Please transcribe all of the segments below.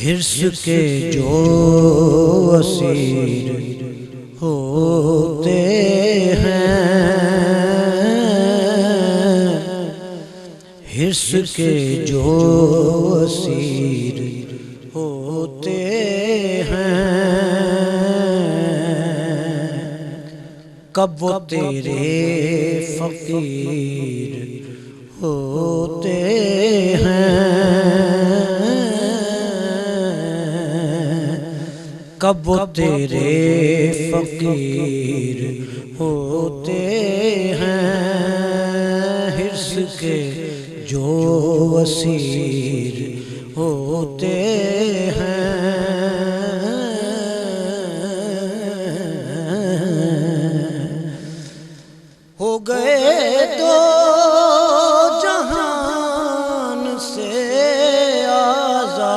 حرص کے جو اسیر ہوتے ہیں، حرص کے جو اسیر ہوتے ہیں، کب وہ تیرے فقیر ہوتے ہیں، کب وہ تیرے فقیر ہوتے ہیں، حرص کے جو اسیر ہوتے ہیں۔ ہو گئے دو جہان سے آزاد،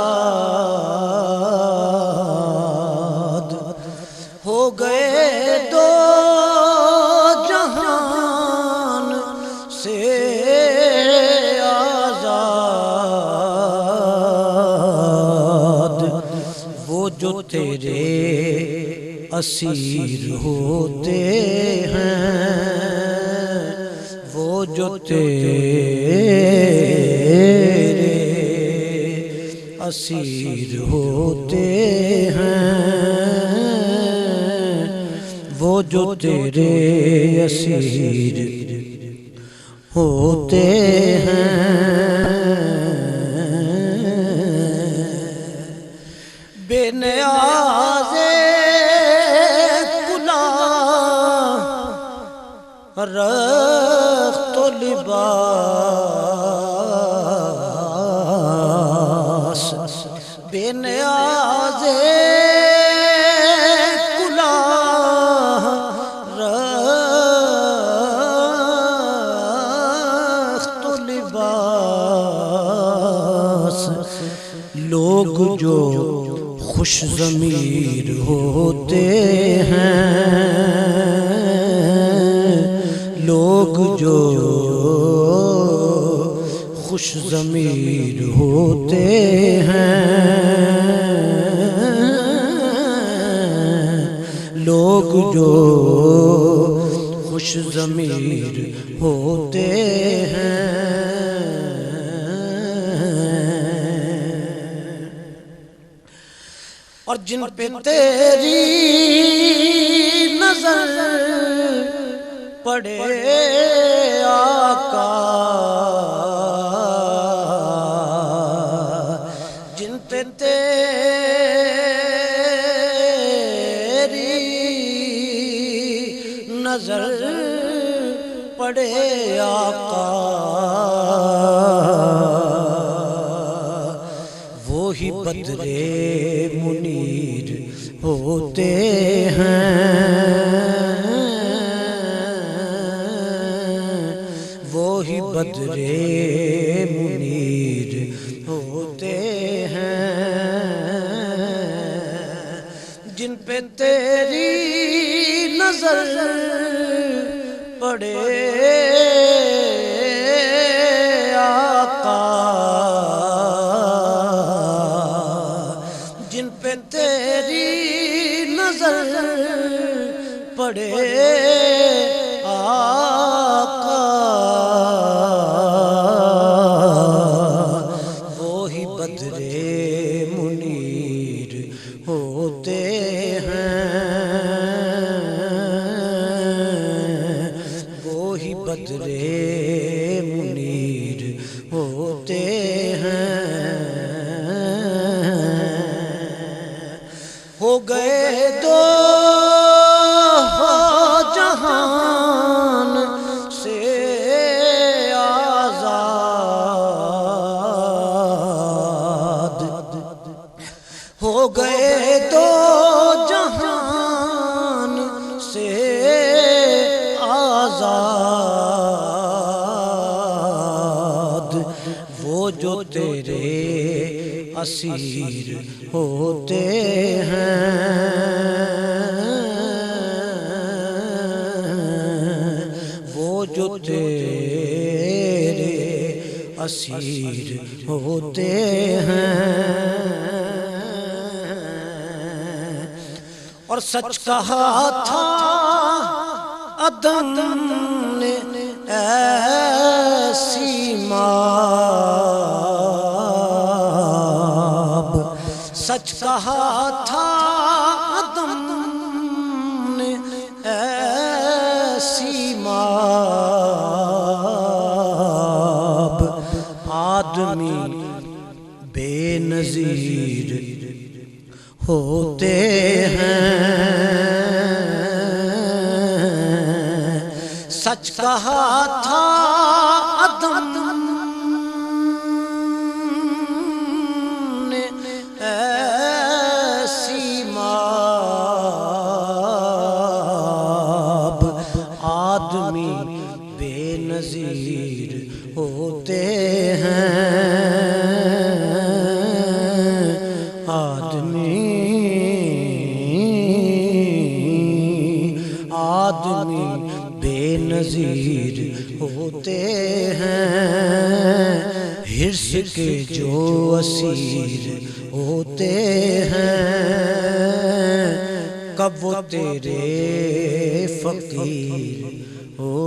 ہو گئے دو جہان سے آزاد، وہ جو تیرے اسیر ہوتے ہیں، وہ جو تیرے اسیر ہوتے ہیں، وہ جو تیرے اسیر ہوتے ہیں۔ بے نیاز رخت و لباس، بے نیاز کلاه رخت و لباس، لوگ جو خوش ضمیر ہوتے ہیں، لوگ جو خوش ضمیر ہوتے ہیں، لوگ جو خوش ضمیر ہوتے ہیں، اور جن پہ تیری نظر پڑے آقا، جن پہ تیری نظر پڑے آقا، وہی بدر منیر ہوتے ہیں، وہی بدر منیر ہوتے ہیں، جن پہ تیری نظر پڑے آقا، جن پہ تیری نظر پڑے آقا، وہی بدر منیر ہوتے ہیں، وہی بدر منیر ہوتے ہیں۔ ہو گئے دو جہان سے آزاد، ہو گئے دو جہان سے آزاد، وہ جو تیرے اسیر ہوتے ہیں، وہ جو تیرے اسیر ہوتے ہیں، سچ کہا تھا عدم نے ایسی ماب، سچ کہا تھا عدم نے ایسی ماب، آدمی بے نظیر ہوتے ہیں، سچ کہا تھا عدم نے ایسی ماب، آدمی بے نظیر ہوتے ہیں، آدمی بے نظیر ہوتے ہیں، حرص کے جو اسیر ہوتے ہیں، کب وہ تیرے فقیر ہو